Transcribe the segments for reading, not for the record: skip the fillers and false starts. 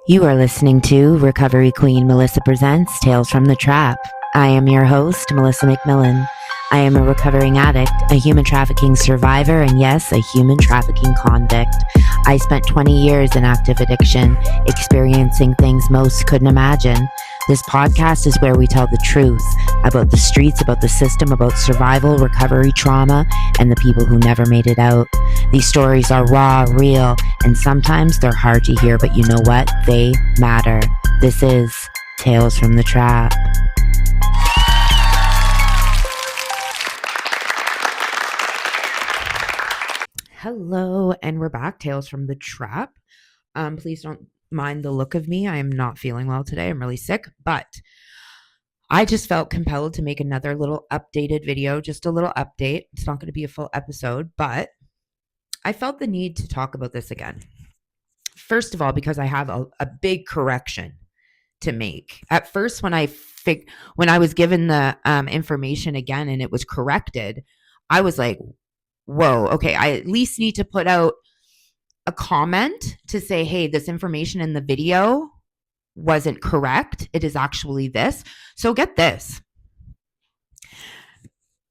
You are listening to Recovery Queen Melissa Presents Tales from the Trap. I am your host, Melissa McMillan. I am a recovering addict, a human trafficking survivor, and yes, a human trafficking convict. I spent 20 years in active addiction, experiencing things most couldn't imagine. This podcast is where we tell the truth about the streets, about the system, about survival, recovery, trauma, and the people who never made it out. These stories are raw, real, and sometimes they're hard to hear, but you know what? They matter. This is Tales from the Trap. Hello, and we're back. Tales from the Trap. Please don't mind the look of me. I am not feeling well today. I'm really sick, but I just felt compelled to make another little updated video, just a little update. It's not going to be a full episode, but I felt the need to talk about this again. First of all, because I have a big correction to make. At first, when I was given the information again and it was corrected, I was like, whoa, okay, I at least need to put out a comment to say, hey, this information in the video wasn't correct. It is actually this. So get this.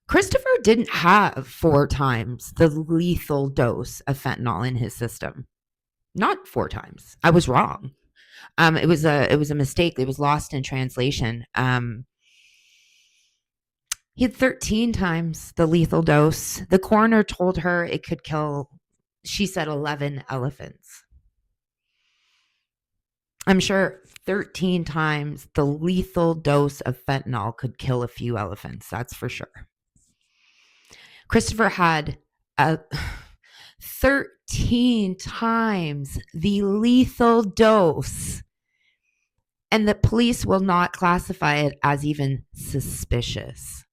Christopher didn't have 4 times the lethal dose of fentanyl in his system. Not 4 times. I was wrong. It was a mistake. It was lost in translation. He had 13 times the lethal dose. The coroner told her it could kill, she said, 11 elephants. I'm sure 13 times the lethal dose of fentanyl could kill a few elephants. That's for sure. Christopher had 13 times the lethal dose, and the police will not classify it as even suspicious.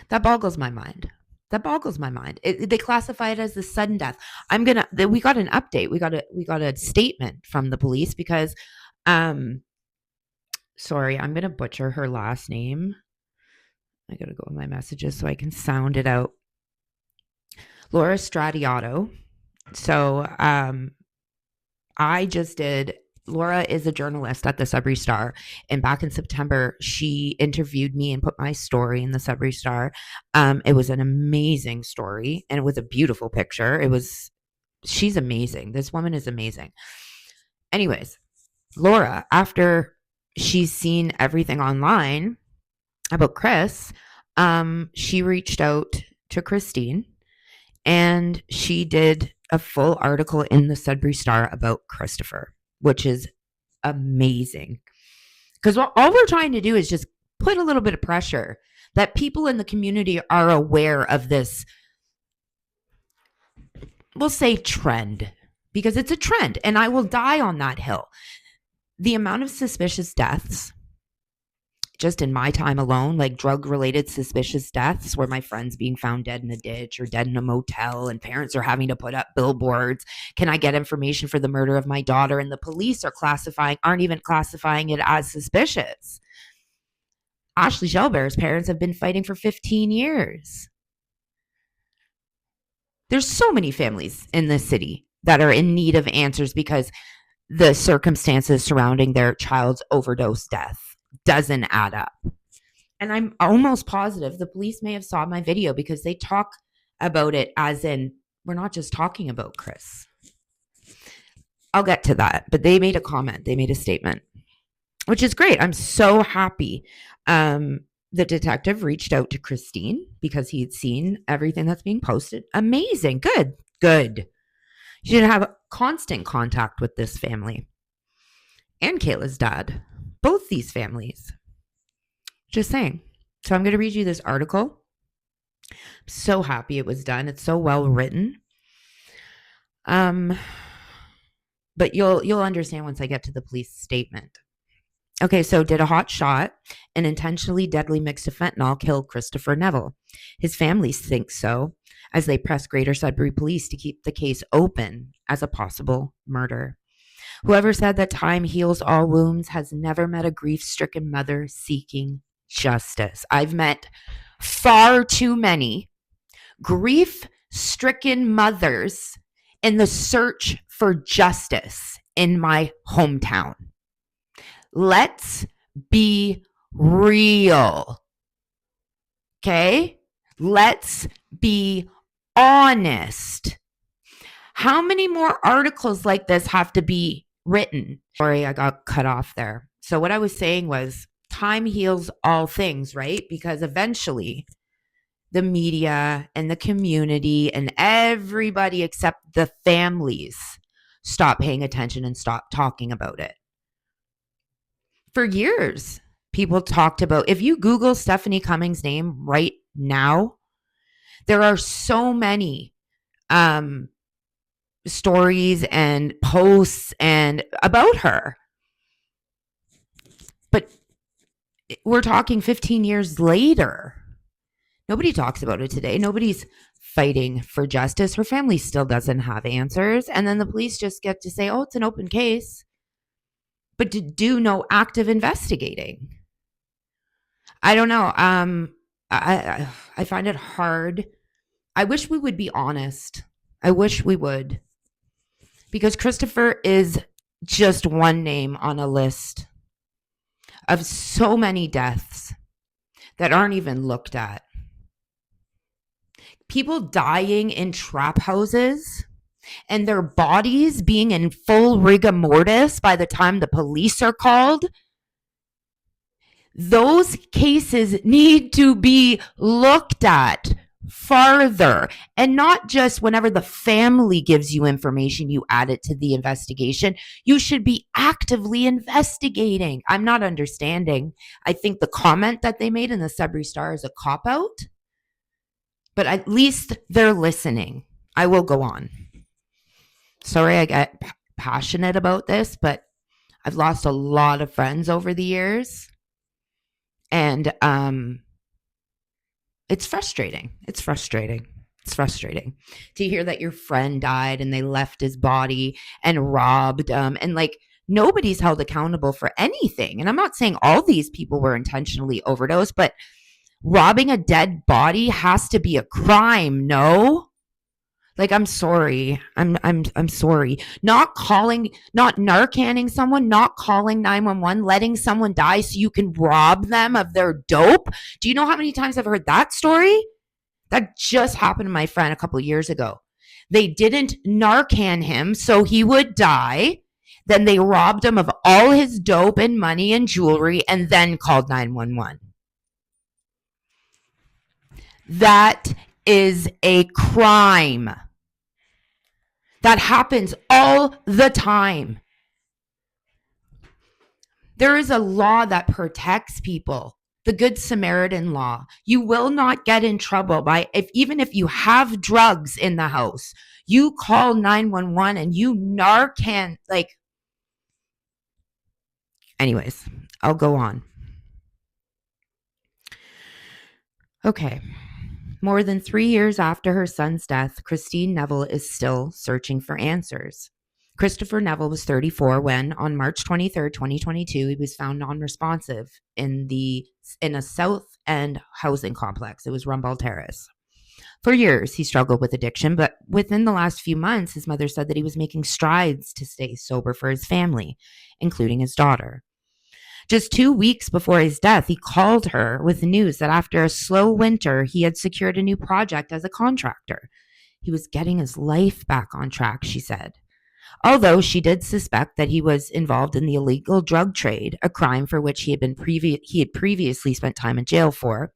That boggles my mind. They classify it as a sudden death. We got an update. We got a statement from the police because, sorry, I'm going to butcher her last name. I got to go in my messages so I can sound it out. Laura Stradiotto. So, Laura is a journalist at the Sudbury Star, and back in September, she interviewed me and put my story in the Sudbury Star. It was an amazing story, and it was a beautiful picture. She's amazing. This woman is amazing. Anyways, Laura, after she's seen everything online about Chris, she reached out to Christine, and she did a full article in the Sudbury Star about Christopher, which is amazing. Because all we're trying to do is just put a little bit of pressure that people in the community are aware of this, we'll say trend, because it's a trend, and I will die on that hill. The amount of suspicious deaths, just in my time alone, like drug-related suspicious deaths where my friends being found dead in a ditch or dead in a motel, and parents are having to put up billboards. Can I get information for the murder of my daughter? And the police aren't even classifying it as suspicious. Ashley Shelbear's parents have been fighting for 15 years. There's so many families in this city that are in need of answers because the circumstances surrounding their child's overdose death doesn't add up. And I'm almost positive the police may have saw my video because they talk about it as in, we're not just talking about Chris. I'll get to that, but they made a comment. They made a statement, which is great. I'm so happy. The detective reached out to Christine because he had seen everything that's being posted. Amazing. Good. She should have constant contact with this family and Kayla's dad. Both these families. Just saying. So I'm going to read you this article. I'm so happy it was done. It's so well written. But you'll understand once I get to the police statement. Okay, so did a hot shot, an intentionally deadly mix of fentanyl kill Christopher Neville? His family thinks so, as they press Greater Sudbury Police to keep the case open as a possible murder. Whoever said that time heals all wounds has never met a grief-stricken mother seeking justice. I've met far too many grief-stricken mothers in the search for justice in my hometown. Let's be real. Okay? Let's be honest. How many more articles like this have to be written? Sorry, I got cut off there. So what I was saying was time heals all things, right? Because eventually the media and the community and everybody except the families stop paying attention and stop talking about it. For years, people talked about, if you Google Stephanie Cummings' name right now, there are so many stories and posts and about her. But we're talking 15 years later. Nobody talks about it today. Nobody's fighting for justice. Her family still doesn't have answers. And then the police just get to say, oh, it's an open case, but to do no active investigating. I don't know. I find it hard. I wish we would be honest. I wish we would. Because Christopher is just one name on a list of so many deaths that aren't even looked at. People dying in trap houses and their bodies being in full rigor mortis by the time the police are called. Those cases need to be looked at farther, and not just whenever the family gives you information, you add it to the investigation. You should be actively investigating. I'm not understanding. I think the comment that they made in the Sudbury Star is a cop-out, but at least they're listening. I will go on. Sorry, I get passionate about this, but I've lost a lot of friends over the years. And it's frustrating. It's frustrating to hear that your friend died and they left his body and robbed and like nobody's held accountable for anything. And I'm not saying all these people were intentionally overdosed, but robbing a dead body has to be a crime, no? Like, I'm sorry. I'm sorry. Not Narcaning someone, not calling 911, letting someone die so you can rob them of their dope. Do you know how many times I've heard that story? That just happened to my friend a couple of years ago. They didn't Narcan him so he would die. Then they robbed him of all his dope and money and jewelry and then called 911. That is a crime. That happens all the time. There is a law that protects people, the Good Samaritan law. You will not get in trouble by even if you have drugs in the house, you call 911 and you Narcan. Like, anyways, I'll go on. Okay. More than 3 years after her son's death, Christine Neville is still searching for answers. Christopher Neville was 34 when, on March 23, 2022, he was found non-responsive in a South End housing complex. It was Rumball Terrace. For years, he struggled with addiction, but within the last few months, his mother said that he was making strides to stay sober for his family, including his daughter. Just 2 weeks before his death, he called her with news that after a slow winter, he had secured a new project as a contractor. He was getting his life back on track, she said. Although she did suspect that he was involved in the illegal drug trade, a crime for which he had previously spent time in jail for.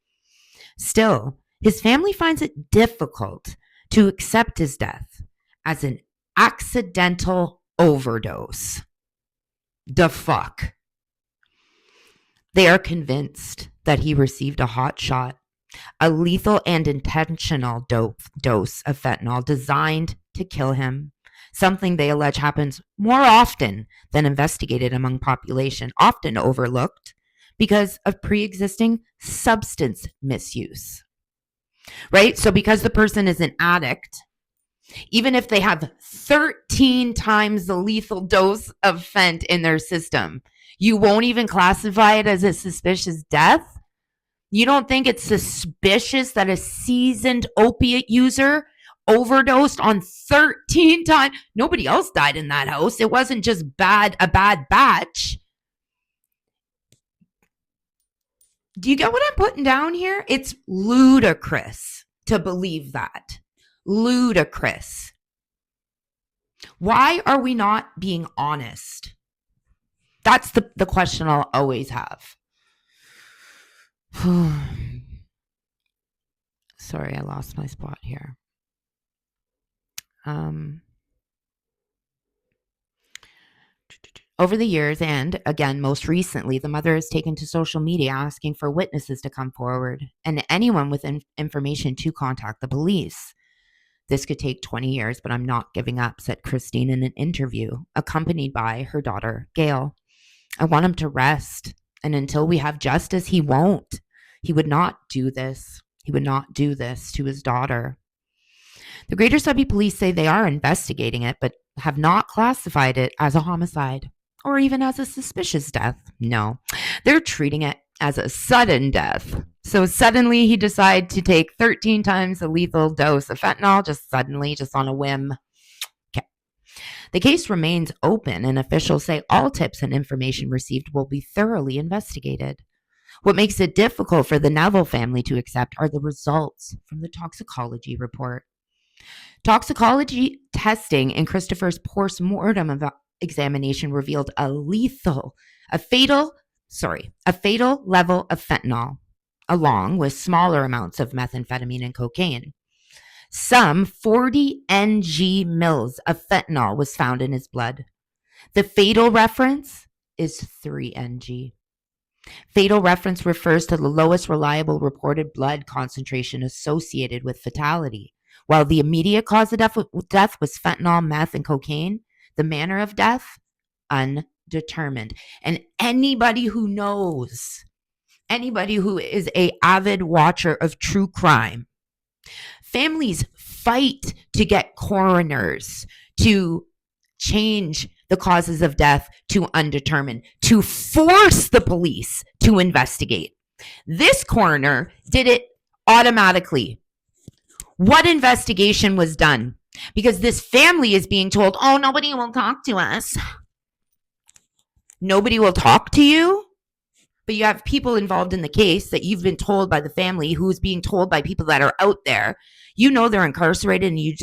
Still, his family finds it difficult to accept his death as an accidental overdose. The fuck? They are convinced that he received a hot shot, a lethal and intentional dose of fentanyl designed to kill him, something they allege happens more often than investigated among population, often overlooked because of pre-existing substance misuse. Right? So because the person is an addict, even if they have 13 times the lethal dose of fent in their system, you won't even classify it as a suspicious death? You don't think it's suspicious that a seasoned opiate user overdosed on 13 times. Nobody else died in that house. It wasn't just a bad batch. Do you get what I'm putting down here? It's ludicrous to believe that. Ludicrous. Why are we not being honest? That's the question I'll always have. Sorry, I lost my spot here. Over the years, and again, most recently, the mother has taken to social media asking for witnesses to come forward and anyone with information to contact the police. This could take 20 years, but I'm not giving up, said Christine in an interview, accompanied by her daughter, Gail. I want him to rest, and until we have justice, he won't. He would not do this. He would not do this to his daughter. The Greater Sudbury Police say they are investigating it, but have not classified it as a homicide or even as a suspicious death. No, they're treating it as a sudden death. So suddenly he decided to take 13 times the lethal dose of fentanyl, just suddenly, just on a whim. Okay. The case remains open, and officials say all tips and information received will be thoroughly investigated. What makes it difficult for the Neville family to accept are the results from the toxicology report. Toxicology testing in Christopher's post-mortem examination revealed a fatal level of fentanyl, along with smaller amounts of methamphetamine and cocaine. Some 40 ng mils of fentanyl was found in his blood. The fatal reference is 3 ng. Fatal reference refers to the lowest reliable reported blood concentration associated with fatality. While the immediate cause of death was fentanyl, meth, and cocaine, the manner of death, undetermined. And anybody who knows, anybody who is an avid watcher of true crime, families fight to get coroners to change the causes of death to undetermined, to force the police to investigate. This coroner did it automatically. What investigation was done? Because this family is being told, oh, nobody will talk to us. Nobody will talk to you? But you have people involved in the case that you've been told by the family, who's being told by people that are out there. You know they're incarcerated and you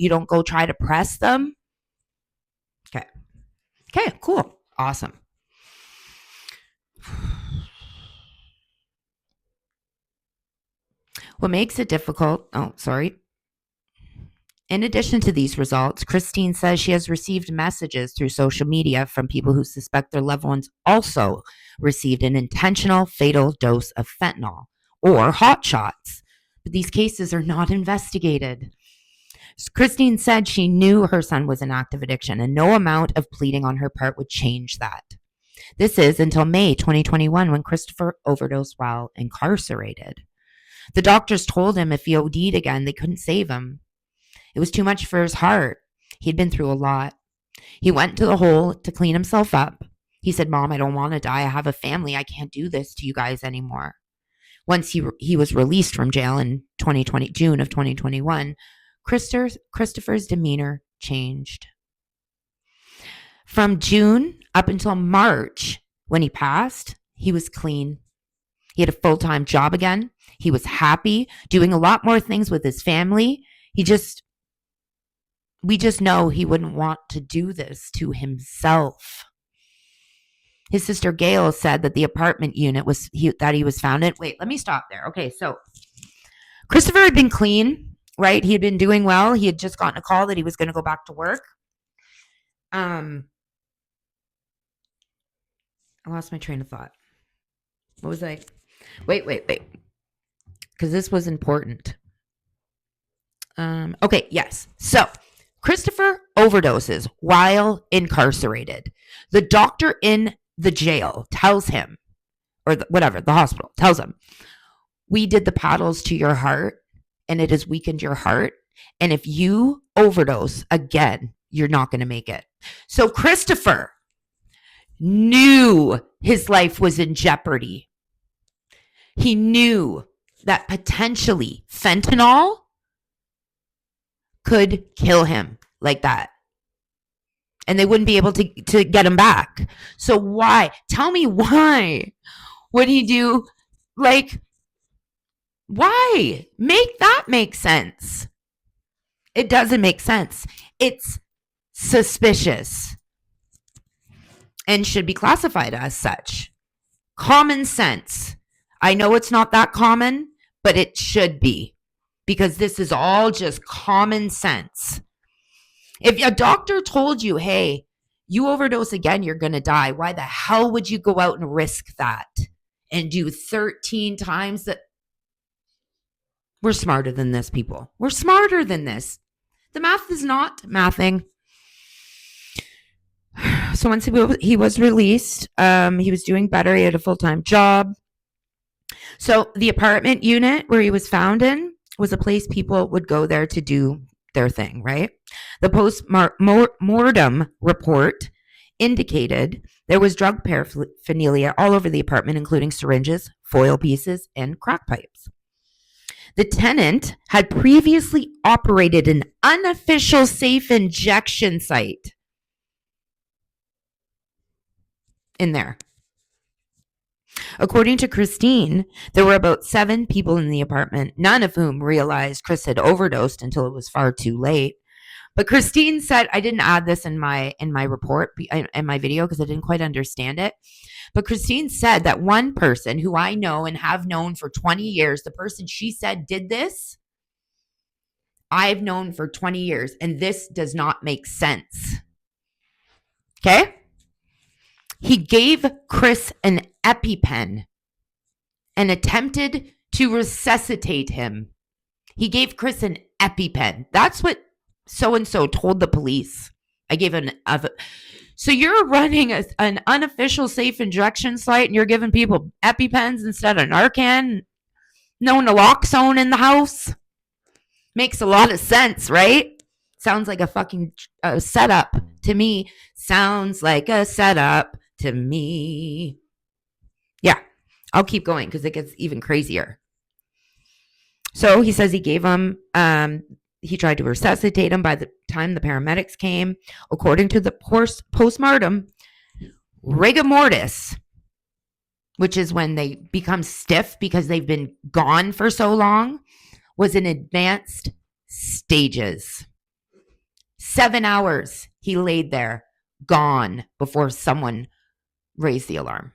don't go try to press them. Okay, cool. Awesome. What makes it difficult? In addition to these results, Christine says she has received messages through social media from people who suspect their loved ones also received an intentional fatal dose of fentanyl or hot shots. But these cases are not investigated. Christine said she knew her son was in active addiction and no amount of pleading on her part would change that. This is until May 2021 when Christopher overdosed while incarcerated. The doctors told him if he OD'd again, they couldn't save him. It was too much for his heart. He'd been through a lot. He went to the hole to clean himself up. He said, Mom, I don't want to die. I have a family. I can't do this to you guys anymore. Once he was released from jail in June of 2021, Christopher's demeanor changed. From June up until March, when he passed, he was clean. He had a full-time job again. He was happy, doing a lot more things with his family. We just know he wouldn't want to do this to himself. His sister Gail said that the apartment unit that he was found in. Wait, let me stop there. Okay, so Christopher had been clean, right? He had been doing well. He had just gotten a call that he was going to go back to work. I lost my train of thought. What was I? Wait. Because this was important. Okay, yes. So Christopher overdoses while incarcerated. The doctor in the jail tells him, or the hospital tells him, we did the paddles to your heart and it has weakened your heart. And if you overdose again, you're not going to make it. So Christopher knew his life was in jeopardy. He knew that potentially fentanyl could kill him like that. And they wouldn't be able to get him back. So why? Tell me why would he do, like, why? Make that make sense. It doesn't make sense. It's suspicious and should be classified as such. Common sense. I know it's not that common, but it should be, because this is all just common sense. If a doctor told you, hey, you overdose again, you're going to die, why the hell would you go out and risk that and do 13 times that? We're smarter than this, people. We're smarter than this. The math is not mathing. So once he was released, he was doing better. He had a full-time job. So the apartment unit where he was found in was a place people would go there to do their thing, right? The post-mortem report indicated there was drug paraphernalia all over the apartment, including syringes, foil pieces, and crack pipes. The tenant had previously operated an unofficial safe injection site in there. According to Christine, there were about 7 people in the apartment, none of whom realized Chris had overdosed until it was far too late. But Christine said, I didn't add this in my report, in my video, because I didn't quite understand it. But Christine said that one person who I know and have known for 20 years, the person she said did this, I've known for 20 years, and this does not make sense. Okay? He gave Chris an EpiPen and attempted to resuscitate him. He gave Chris an EpiPen. That's what so-and-so told the police. I gave so you're running an unofficial safe injection site and you're giving people EpiPens instead of Narcan? No naloxone in the house? Makes a lot of sense, right? Sounds like a fucking setup to me. Sounds like a setup to me. Yeah, I'll keep going because it gets even crazier. So he says he gave him, he tried to resuscitate him by the time the paramedics came. According to the postmortem, rigor mortis, which is when they become stiff because they've been gone for so long, was in advanced stages. 7 hours he laid there, gone, before someone raised the alarm.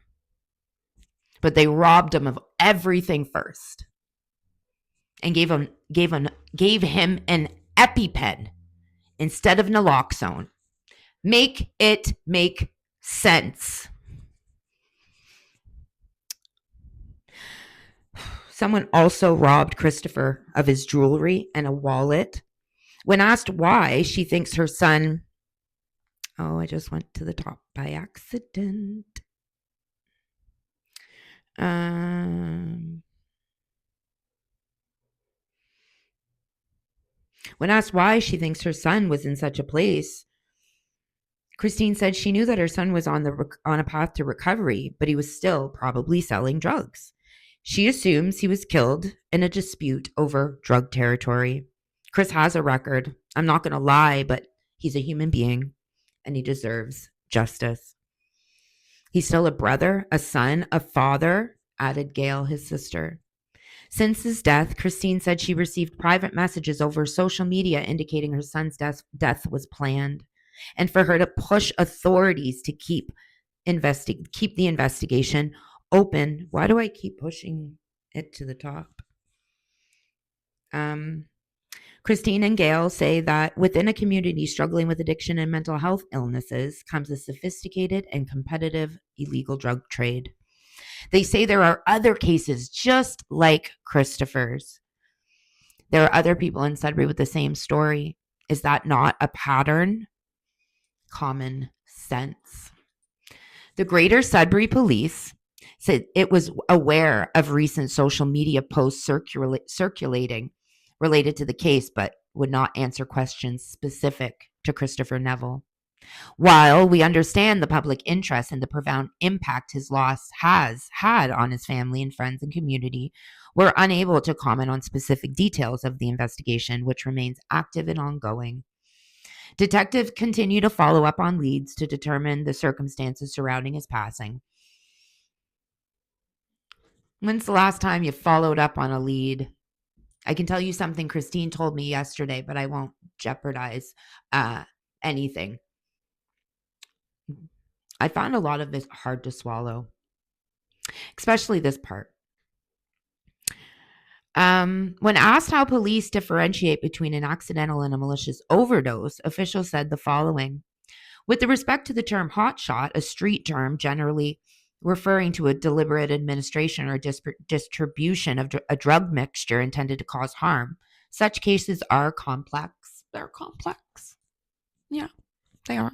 But they robbed him of everything first and gave him an EpiPen instead of naloxone. Make it make sense. Someone also robbed Christopher of his jewelry and a wallet. When asked why she thinks her son... Oh, I just went to the top by accident. When asked why she thinks her son was in such a place, Christine said she knew that her son was on a path to recovery, but he was still probably selling drugs. She assumes he was killed in a dispute over drug territory. Chris has a record. I'm not going to lie, but he's a human being and he deserves justice. He's still a brother, a son, a father, added Gail, his sister. Since his death, Christine said she received private messages over social media indicating her son's death was planned, and for her to push authorities to keep the investigation open. Why do I keep pushing it to the top? Christine and Gail say that within a community struggling with addiction and mental health illnesses comes a sophisticated and competitive illegal drug trade. They say there are other cases just like Christopher's. There are other people in Sudbury with the same story. Is that not a pattern? Common sense. The Greater Sudbury Police said it was aware of recent social media posts circulating related to the case, but would not answer questions specific to Christopher Neville. While we understand the public interest and the profound impact his loss has had on his family and friends and community, We're unable to comment on specific details of the investigation, which remains active and ongoing. Detectives continue to follow up on leads to determine the circumstances surrounding his passing. When's the last time you followed up on a lead? I can tell you something Christine told me yesterday, but I won't jeopardize anything. I found a lot of it hard to swallow, especially this part. When asked how police differentiate between an accidental and a malicious overdose, officials said the following. With respect to the term hotshot, a street term generally referring to a deliberate administration or distribution of a drug mixture intended to cause harm, such cases are complex. They're complex. Yeah, they are.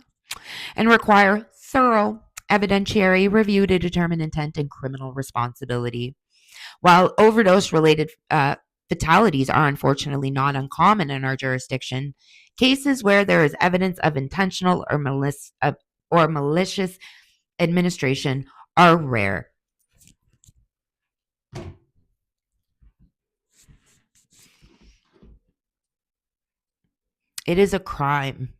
And require thorough evidentiary review to determine intent and criminal responsibility. While overdose-related fatalities are unfortunately not uncommon in our jurisdiction, cases where there is evidence of intentional or malicious administration are rare. It is a crime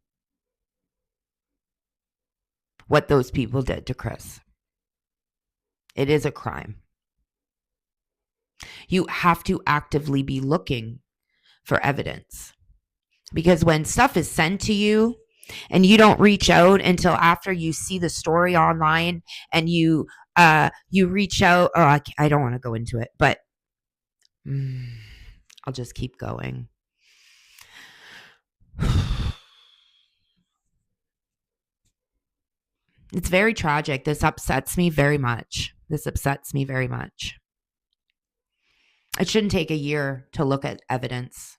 what those people did to Chris. It is a crime. You have to actively be looking for evidence. Because when stuff is sent to you and you don't reach out until after you see the story online and you reach out, I don't want to go into it, but I'll just keep going. It's very tragic. This upsets me very much. It shouldn't take a year to look at evidence.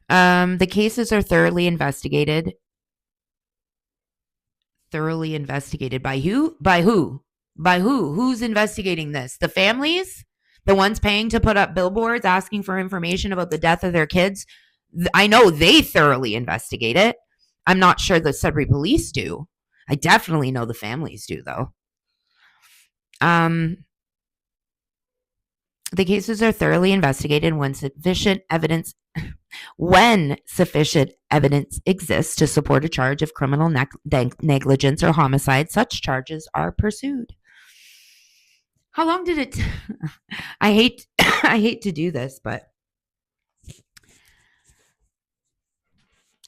The cases are thoroughly investigated. Thoroughly investigated by who? By who? By who? Who's investigating this? The families? The ones paying to put up billboards asking for information about the death of their kids? I know they thoroughly investigate it. I'm not sure the Sudbury Police do. I definitely know the families do, though. The cases are thoroughly investigated when sufficient evidence exists to support a charge of criminal negligence or homicide, such charges are pursued. How long did it I hate to do this, but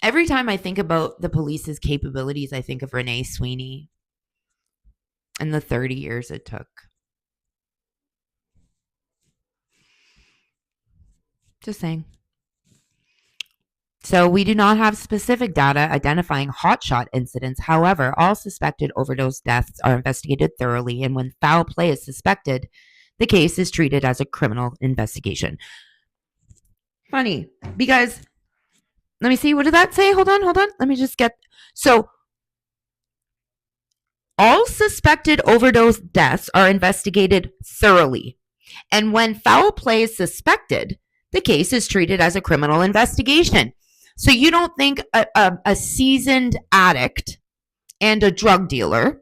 every time I think about the police's capabilities, I think of Renee Sweeney and the 30 years it took. Just saying. So we do not have specific data identifying hotshot incidents. However, all suspected overdose deaths are investigated thoroughly, and when foul play is suspected, the case is treated as a criminal investigation. Funny, because let me see, what did that say? Hold on. Let me just get, so all suspected overdose deaths are investigated thoroughly, and when foul play is suspected, the case is treated as a criminal investigation. So you don't think a seasoned addict and a drug dealer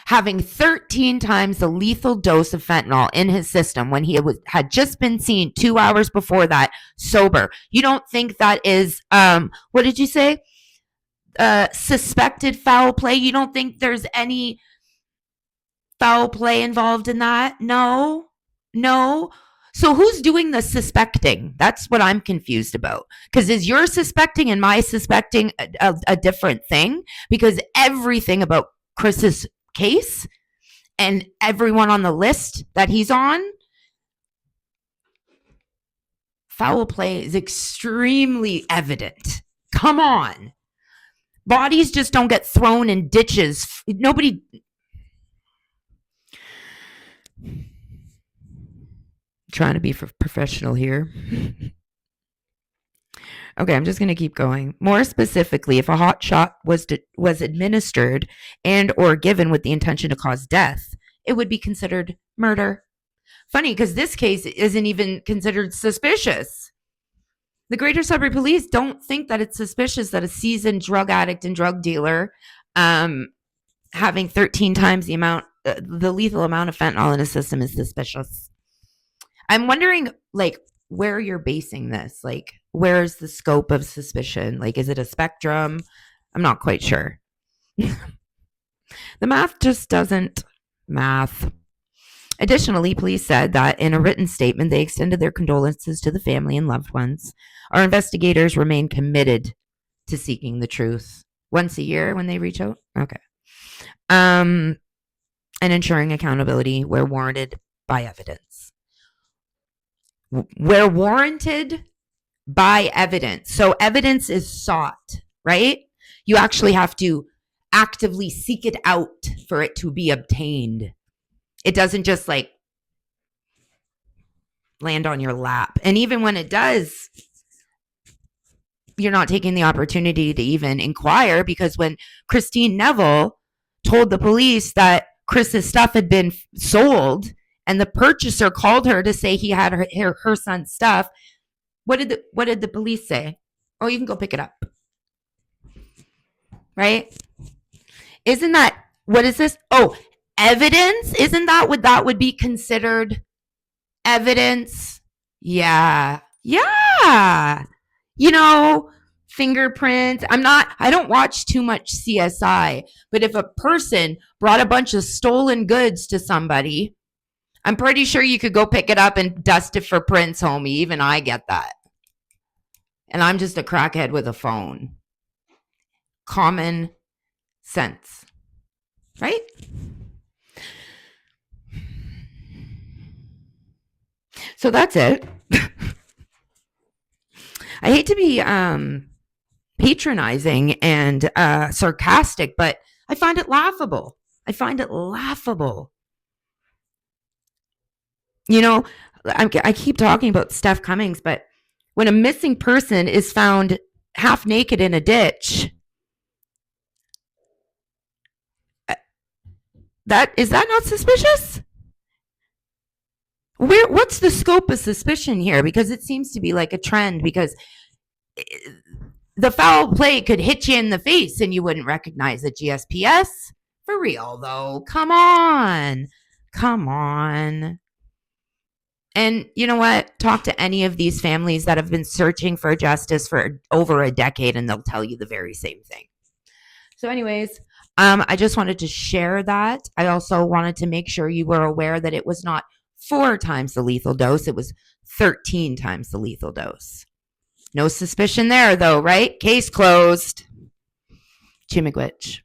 having 13 times the lethal dose of fentanyl in his system when he had just been seen 2 hours before that sober, you don't think that is, what did you say? Suspected foul play? You don't think there's any foul play involved in that? No. So who's doing the suspecting? That's what I'm confused about. Because is your suspecting and my suspecting a different thing? Because everything about Chris's case and everyone on the list that he's on, foul play is extremely evident. Come on. Bodies just don't get thrown in ditches. Nobody... Trying to be professional here. Okay, I'm just going to keep going. More specifically, if a hot shot was administered and or given with the intention to cause death, it would be considered murder. Funny, because this case isn't even considered suspicious. The Greater Sudbury Police don't think that it's suspicious that a seasoned drug addict and drug dealer having 13 times the lethal amount of fentanyl in a system is suspicious. I'm wondering, like, where you're basing this. Like, where's the scope of suspicion? Like, is it a spectrum? I'm not quite sure. The math just doesn't math. Additionally, police said that in a written statement, they extended their condolences to the family and loved ones. Our investigators remain committed to seeking the truth. Once a year when they reach out? Okay. And ensuring accountability where warranted by evidence. Where warranted by evidence. So evidence is sought, right? You actually have to actively seek it out for it to be obtained. It doesn't just like land on your lap. And even when it does, you're not taking the opportunity to even inquire, because when Christine Neville told the police that Chris's stuff had been sold and the purchaser called her to say he had her son's stuff, what did the police say? Oh, you can go pick it up. Right? Isn't that, what is this? Oh, evidence? Isn't that what that would be considered? Evidence? Yeah. Yeah. You know, fingerprints. I don't watch too much CSI, but if a person brought a bunch of stolen goods to somebody, I'm pretty sure you could go pick it up and dust it for prints, homie. Even I get that. And I'm just a crackhead with a phone. Common sense. Right? So that's it. I hate to be patronizing and sarcastic, but I find it laughable. You know, I keep talking about Steph Cummings, but when a missing person is found half naked in a ditch, is that not suspicious? What's the scope of suspicion here? Because it seems to be like a trend, because the foul play could hit you in the face and you wouldn't recognize a GSPS. For real, though. Come on. And you know what? Talk to any of these families that have been searching for justice for over a decade, and they'll tell you the very same thing. So anyways, I just wanted to share that. I also wanted to make sure you were aware that it was not 4 times the lethal dose. It was 13 times the lethal dose. No suspicion there, though, right? Case closed. Chimigwich.